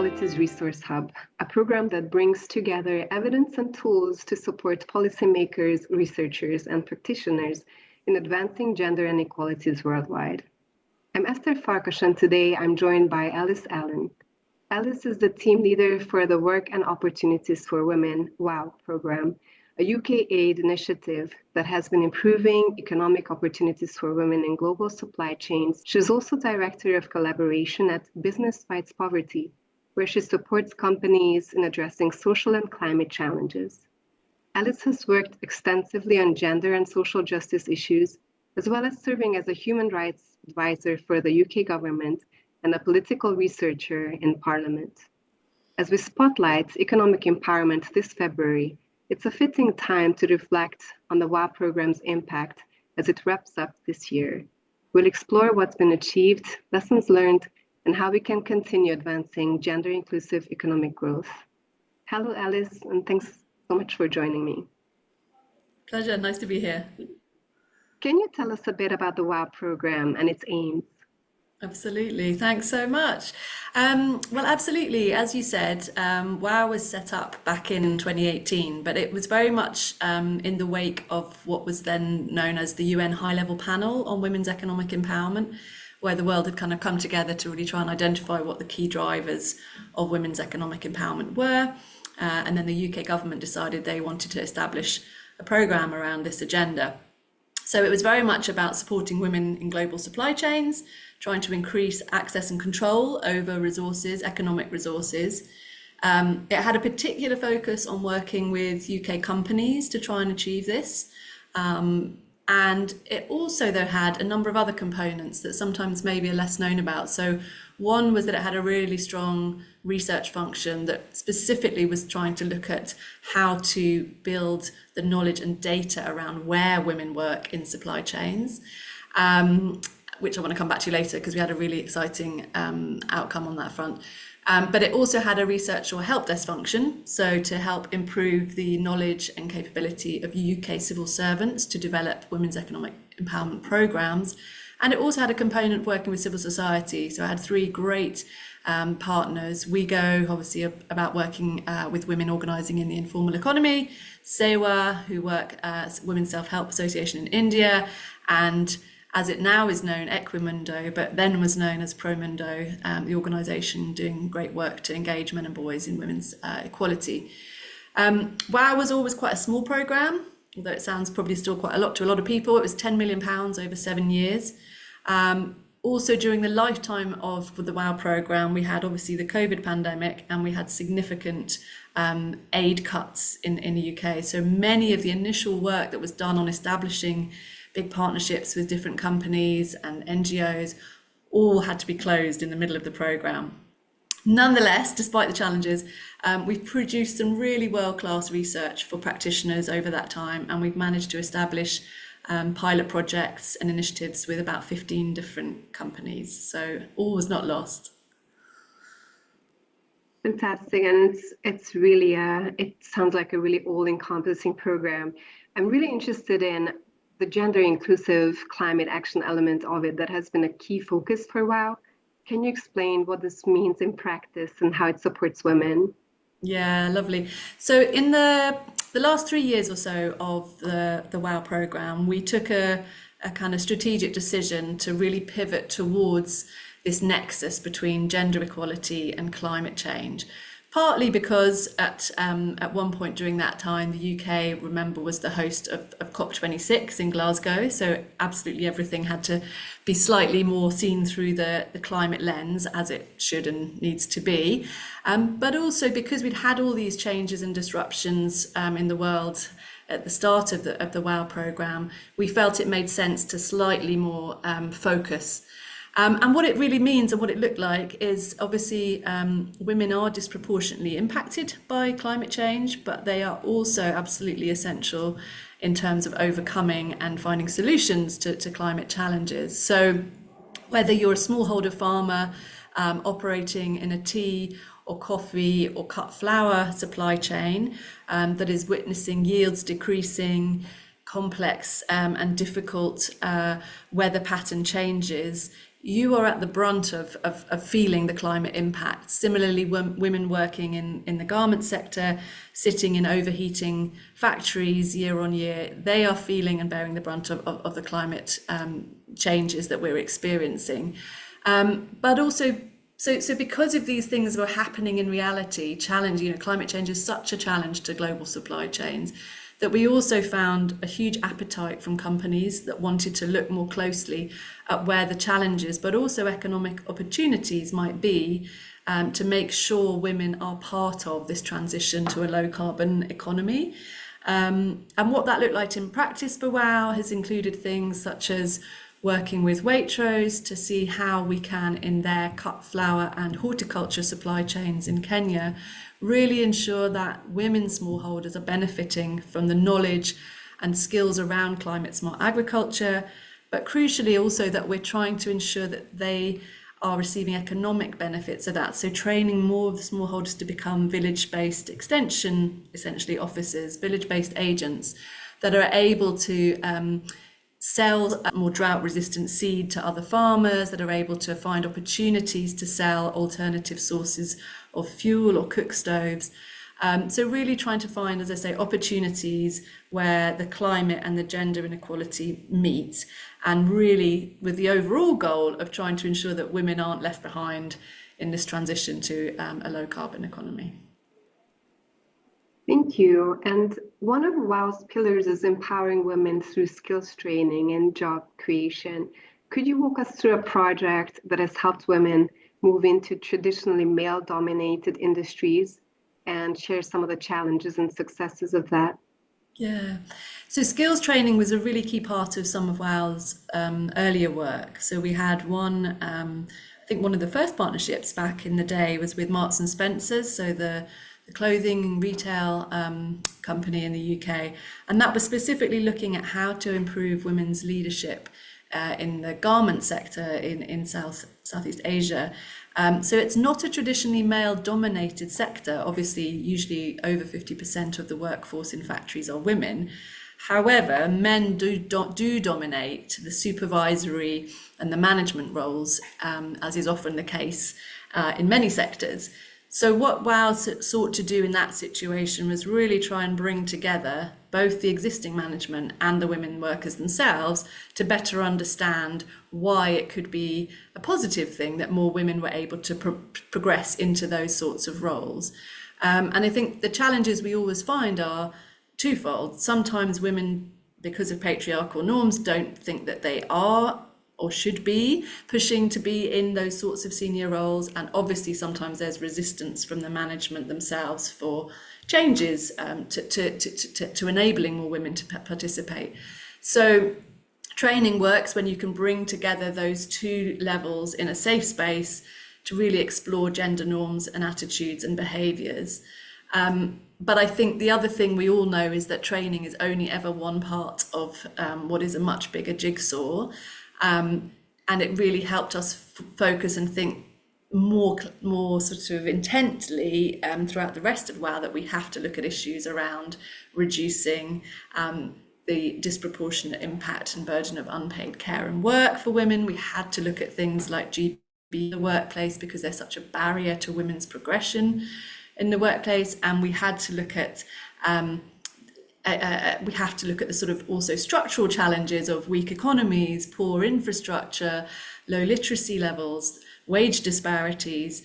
Inequalities Resource Hub, a program that brings together evidence and tools to support policymakers, researchers, and practitioners in advancing gender inequalities worldwide. I'm Esther Farkas, and today I'm joined by Allan. Alice is the team leader for the Work and Opportunities for Women WOW program, a UK aid initiative that has been improving economic opportunities for women in global supply chains. She's also director of collaboration at Business Fights Poverty, where she supports companies in addressing social and climate challenges. Alice has worked extensively on gender and social justice issues, as well as serving as a human rights advisor for the UK government and a political researcher in Parliament. As we spotlight economic empowerment this February, it's a fitting time to reflect on the WOW program's impact as it wraps up this year. We'll explore what's been achieved, lessons learned, and how we can continue advancing gender-inclusive economic growth. Hello, Alice, and thanks so much for joining me. Pleasure, nice to be here. Can you tell us a bit about the WOW program and its aims? Absolutely, thanks so much. Well, absolutely, as you said, WOW was set up back in 2018, but it was very much in the wake of what was then known as the UN High-Level Panel on Women's Economic Empowerment, where the world had kind of come together to really try and identify what the key drivers of women's economic empowerment were. And then the UK government decided they wanted to establish a programme around this agenda. So it was very much about supporting women in global supply chains, trying to increase access and control over resources, economic resources. It had a particular focus on working with UK companies to try and achieve this. And it also, though, had a number of other components that sometimes maybe are less known about. So one was that it had a really strong research function that specifically was trying to look at how to build the knowledge and data around where women work in supply chains, which I want to come back to later because we had a really exciting outcome on that front. But it also had a research or help desk function, so to help improve the knowledge and capability of UK civil servants to develop women's economic empowerment programmes. And it also had a component working with civil society. So I had three great partners. WeGo, obviously about working with women organising in the informal economy, Sewa, who work as Women's Self-Help Association in India, and as it now is known, Equimundo, but then was known as Promundo, the organisation doing great work to engage men and boys in women's equality. WOW was always quite a small programme, although it sounds probably still quite a lot to a lot of people. It was £10 million over 7 years. Also during the lifetime of the WOW programme, we had obviously the COVID pandemic and we had significant aid cuts in the UK. So many of the initial work that was done on establishing big partnerships with different companies and NGOs all had to be closed in the middle of the programme. Nonetheless, despite the challenges, we've produced some really world-class research for practitioners over that time, and we've managed to establish pilot projects and initiatives with about 15 different companies. So all was not lost. Fantastic, and it's really it sounds like a really all-encompassing program. I'm really interested in the gender-inclusive climate action element of it that has been a key focus for WOW. Can you explain what this means in practice and how it supports women? Yeah, lovely. So in the last 3 years or so of the WOW programme, we took a kind of strategic decision to really pivot towards this nexus between gender equality and climate change. Partly because at one point during that time, the UK, remember, was the host of COP26 in Glasgow. So absolutely everything had to be slightly more seen through the climate lens, as it should and needs to be. But also because we'd had all these changes and disruptions in the world at the start of the WOW programme, we felt it made sense to slightly more focus. And what it really means and what it looked like is obviously women are disproportionately impacted by climate change, but they are also absolutely essential in terms of overcoming and finding solutions to climate challenges. So whether you're a smallholder farmer operating in a tea or coffee or cut flour supply chain that is witnessing yields decreasing, complex and difficult weather pattern changes, you are at the brunt of feeling the climate impact. Similarly, women working in the garment sector, sitting in overheating factories year on year, they are feeling and bearing the brunt of the climate changes that we're experiencing. But also, so because of these things were happening in reality, climate change is such a challenge to global supply chains, that we also found a huge appetite from companies that wanted to look more closely at where the challenges, but also economic opportunities might be, to make sure women are part of this transition to a low carbon economy. And what that looked like in practice for WOW has included things such as working with Waitrose to see how we can, in their cut flour and horticulture supply chains in Kenya, really ensure that women smallholders are benefiting from the knowledge and skills around climate smart agriculture, but crucially also that we're trying to ensure that they are receiving economic benefits of that. So training more of the smallholders to become village-based extension, essentially officers, village-based agents that are able to sell more drought-resistant seed to other farmers, that are able to find opportunities to sell alternative sources of fuel or cook stoves. So really trying to find, as I say, opportunities where the climate and the gender inequality meet, and really with the overall goal of trying to ensure that women aren't left behind in this transition to a low carbon economy. Thank you. And one of WOW's pillars is empowering women through skills training and job creation. Could you walk us through a project that has helped women move into traditionally male-dominated industries and share some of the challenges and successes of that? Yeah. So skills training was a really key part of some of WOW's earlier work. So we had I think one of the first partnerships back in the day was with Marks and Spencer's, so the clothing and retail company in the UK. And that was specifically looking at how to improve women's leadership in the garment sector in Southeast Asia. So it's not a traditionally male-dominated sector. Obviously, usually over 50% of the workforce in factories are women. However, men do dominate the supervisory and the management roles, as is often the case in many sectors. So what WOW sought to do in that situation was really try and bring together both the existing management and the women workers themselves to better understand why it could be a positive thing that more women were able to progress into those sorts of roles. And I think the challenges we always find are twofold. Sometimes women, because of patriarchal norms, don't think that they are or should be pushing to be in those sorts of senior roles. And obviously sometimes there's resistance from the management themselves for changes to enabling more women to participate. So training works when you can bring together those two levels in a safe space to really explore gender norms and attitudes and behaviours. But I think the other thing we all know is that training is only ever one part of what is a much bigger jigsaw. And it really helped us focus and think more sort of intently throughout the rest of WOW that we have to look at issues around reducing the disproportionate impact and burden of unpaid care and work for women. We had to look at things like GB in the workplace because they're such a barrier to women's progression in the workplace, and we had to look at the sort of also structural challenges of weak economies, poor infrastructure, low literacy levels, wage disparities,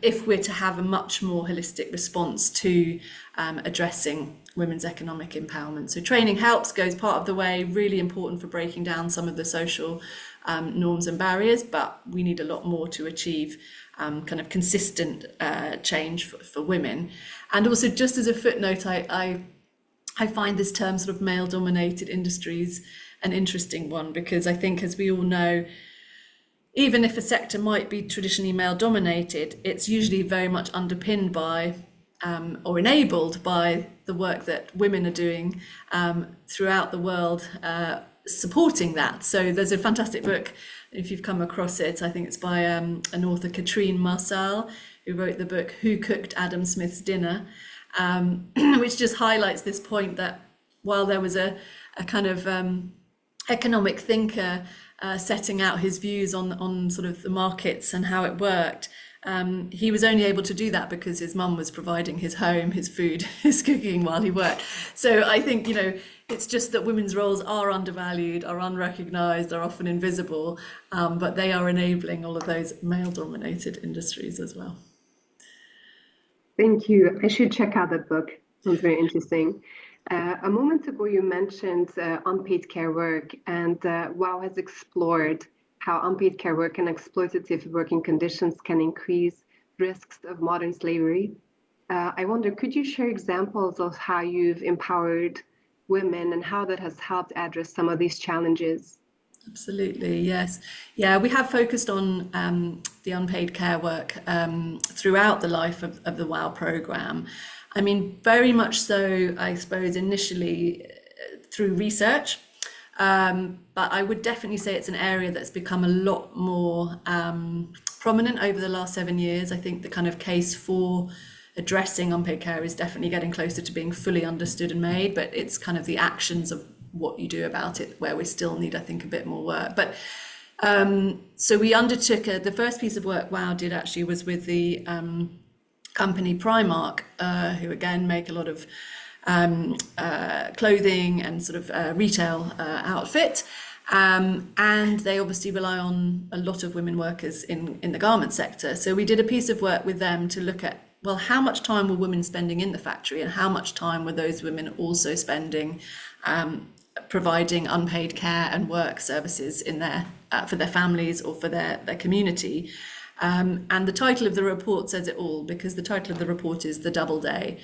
if we're to have a much more holistic response to addressing women's economic empowerment. So training goes part of the way, really important for breaking down some of the social norms and barriers, but we need a lot more to achieve kind of consistent change for women. And also, just as a footnote, I find this term sort of male-dominated industries an interesting one, because I think, as we all know, even if a sector might be traditionally male-dominated, it's usually very much underpinned by or enabled by the work that women are doing throughout the world, supporting that. So there's a fantastic book, if you've come across it, I think it's by an author, Katrine Marsal, who wrote the book Who Cooked Adam Smith's Dinner? Which just highlights this point that while there was a kind of economic thinker setting out his views on sort of the markets and how it worked. He was only able to do that because his mum was providing his home, his food, his cooking while he worked. So I think, it's just that women's roles are undervalued, are unrecognised, are often invisible, but they are enabling all of those male-dominated industries as well. Thank you. I should check out that book. Sounds very interesting. A moment ago, you mentioned unpaid care work, and WOW has explored how unpaid care work and exploitative working conditions can increase risks of modern slavery. I wonder, could you share examples of how you've empowered women and how that has helped address some of these challenges? Absolutely, yes. Yeah, we have focused on the unpaid care work throughout the life of the WOW program. I mean, very much so, I suppose, initially through research. But I would definitely say it's an area that's become a lot more prominent over the last 7 years. I think the kind of case for addressing unpaid care is definitely getting closer to being fully understood and made, but it's kind of the actions of what you do about it where we still need, I think, a bit more work. But so we undertook the first piece of work WOW did actually was with the company Primark, who again make a lot of clothing and sort of retail outfit. And they obviously rely on a lot of women workers in the garment sector. So we did a piece of work with them to look at, well, how much time were women spending in the factory and how much time were those women also spending providing unpaid care and work services in their for their families or for their community. And the title of the report says it all, because the title of the report is The Double Day.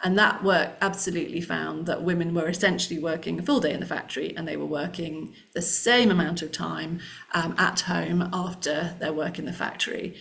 And that work absolutely found that women were essentially working a full day in the factory, and they were working the same amount of time at home after their work in the factory.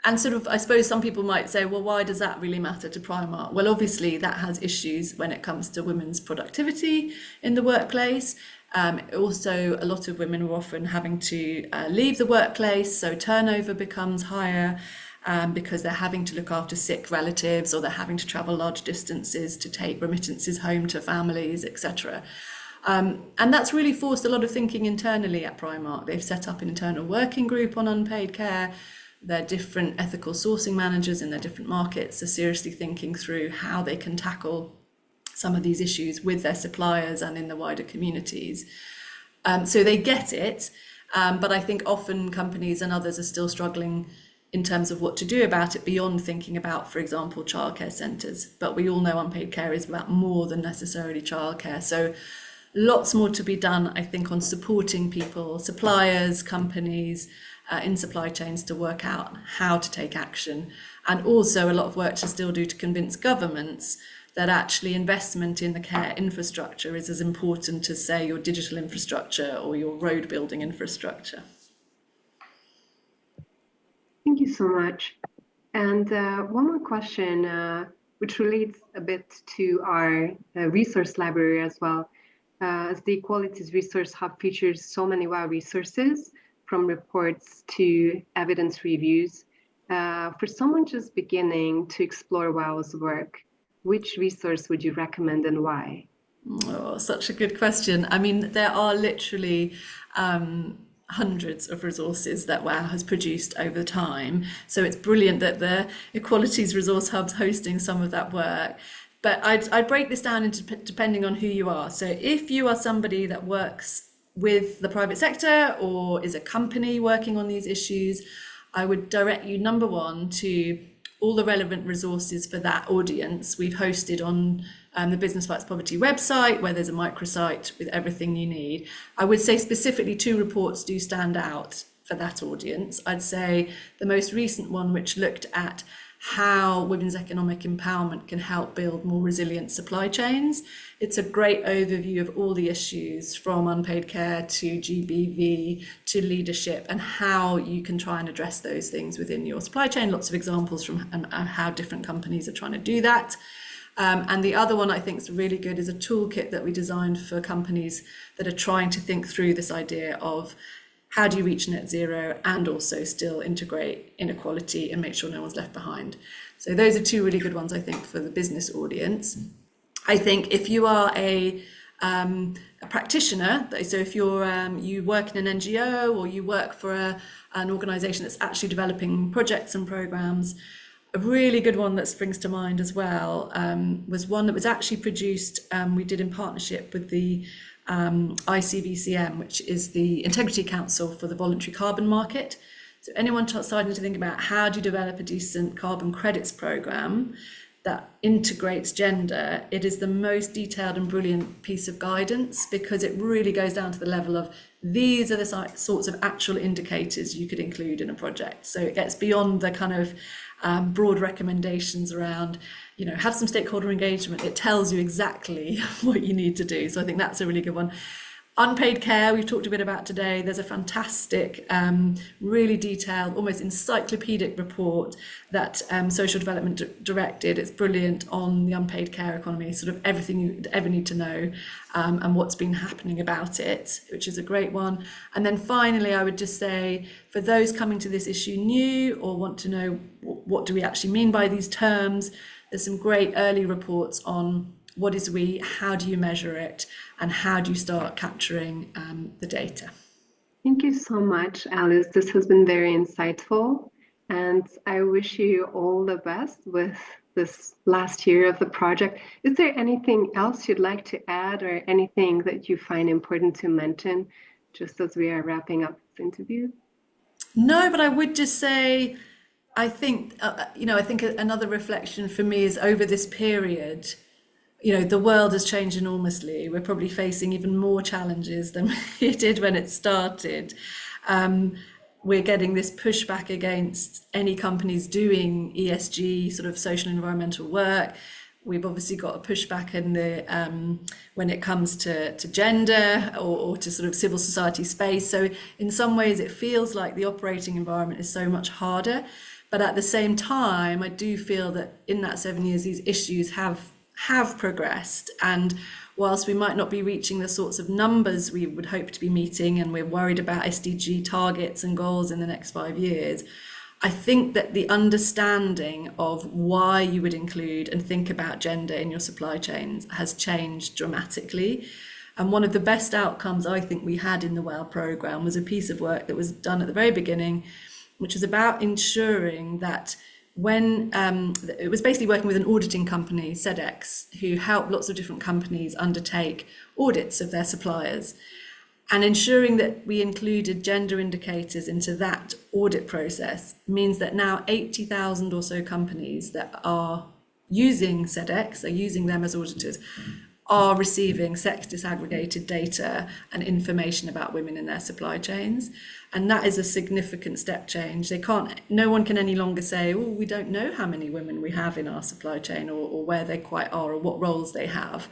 And sort of, I suppose some people might say, well, why does that really matter to Primark? Well, obviously that has issues when it comes to women's productivity in the workplace. Also, a lot of women were often having to leave the workplace, so turnover becomes higher because they're having to look after sick relatives, or they're having to travel large distances to take remittances home to families, etc. And that's really forced a lot of thinking internally at Primark. They've set up an internal working group on unpaid care. Their different ethical sourcing managers in their different markets are seriously thinking through how they can tackle some of these issues with their suppliers and in the wider communities. So they get it, but I think often companies and others are still struggling in terms of what to do about it beyond thinking about, for example, childcare centres. But we all know unpaid care is about more than necessarily childcare. So lots more to be done, I think, on supporting people, suppliers, companies, in supply chains to work out how to take action. And also a lot of work to still do to convince governments that actually investment in the care infrastructure is as important as, say, your digital infrastructure or your road building infrastructure. Thank you so much. And one more question, which relates a bit to our resource library as well. As the Equalities Resource Hub features so many WOW resources, from reports to evidence reviews. For someone just beginning to explore WOW's work, which resource would you recommend and why? Oh, such a good question. I mean, there are literally hundreds of resources that WOW has produced over time. So it's brilliant that the Equalities Resource Hub's hosting some of that work. But I'd break this down into depending on who you are. So if you are somebody that works with the private sector or is a company working on these issues, I would direct you, number one, to all the relevant resources for that audience. We've hosted on the Business Fights Poverty website, where there's a microsite with everything you need. I would say specifically 2 reports do stand out for that audience. I'd say the most recent one, which looked at how women's economic empowerment can help build more resilient supply chains. It's a great overview of all the issues, from unpaid care to GBV to leadership, and how you can try and address those things within your supply chain. Lots of examples from how different companies are trying to do that. And the other one I think is really good is a toolkit that we designed for companies that are trying to think through this idea of how do you reach net zero and also still integrate inequality and make sure no one's left behind. So those are 2 really good ones, I think, for the business audience. I think if you are a a practitioner, so if you work in an NGO or you work for an organisation that's actually developing projects and programmes, a really good one that springs to mind as well was one that was actually produced, we did in partnership with the ICVCM, which is the Integrity Council for the Voluntary Carbon Market. So anyone starting to think about how do you develop a decent carbon credits programme that integrates gender, it is the most detailed and brilliant piece of guidance, because it really goes down to the level of these are the sorts of actual indicators you could include in a project. So it gets beyond the kind of broad recommendations around, have some stakeholder engagement. It tells you exactly what you need to do. So I think that's a really good one. Unpaid care, we've talked a bit about today. There's a fantastic, really detailed, almost encyclopedic report that Social Development directed. It's brilliant on the unpaid care economy, sort of everything you ever need to know and what's been happening about it, which is a great one. And then finally, I would just say, for those coming to this issue new or want to know what do we actually mean by these terms, there's some great early reports on what is we, how do you measure it, and how do you start capturing the data. Thank you so much, Alice. This has been very insightful, and I wish you all the best with this last year of the project. Is there anything else you'd like to add, or anything that you find important to mention just as we are wrapping up this interview? No, but I would just say, I think, I think another reflection for me is over this period, the world has changed enormously. We're probably facing even more challenges than we did when it started. We're getting this pushback against any companies doing ESG, sort of social and environmental work. We've obviously got a pushback in the when it comes to gender or to sort of civil society space. So in some ways, it feels like the operating environment is so much harder. But at the same time, I do feel that in that 7 years, these issues have progressed, and whilst we might not be reaching the sorts of numbers we would hope to be meeting, and we're worried about SDG targets and goals in the next 5 years, I think that the understanding of why you would include and think about gender in your supply chains has changed dramatically. And one of the best outcomes I think we had in the WOW programme was a piece of work that was done at the very beginning, which was about ensuring that when it was basically working with an auditing company, SEDEX, who helped lots of different companies undertake audits of their suppliers, and ensuring that we included gender indicators into that audit process means that now 80,000 or so companies that are using SEDEX, are using them as auditors, are receiving sex disaggregated data and information about women in their supply chains. And that is a significant step change. No one can any longer say, oh, we don't know how many women we have in our supply chain, or where they quite are, or what roles they have.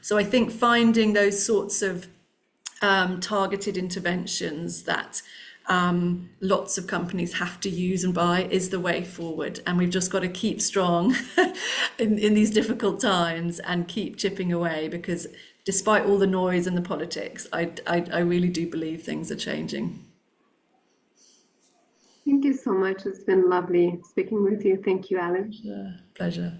So I think finding those sorts of targeted interventions that lots of companies have to use and buy is the way forward. And we've just got to keep strong in these difficult times and keep chipping away, because despite all the noise and the politics, I really do believe things are changing. Thank you so much. It's been lovely speaking with you. Thank you, Alan. Pleasure.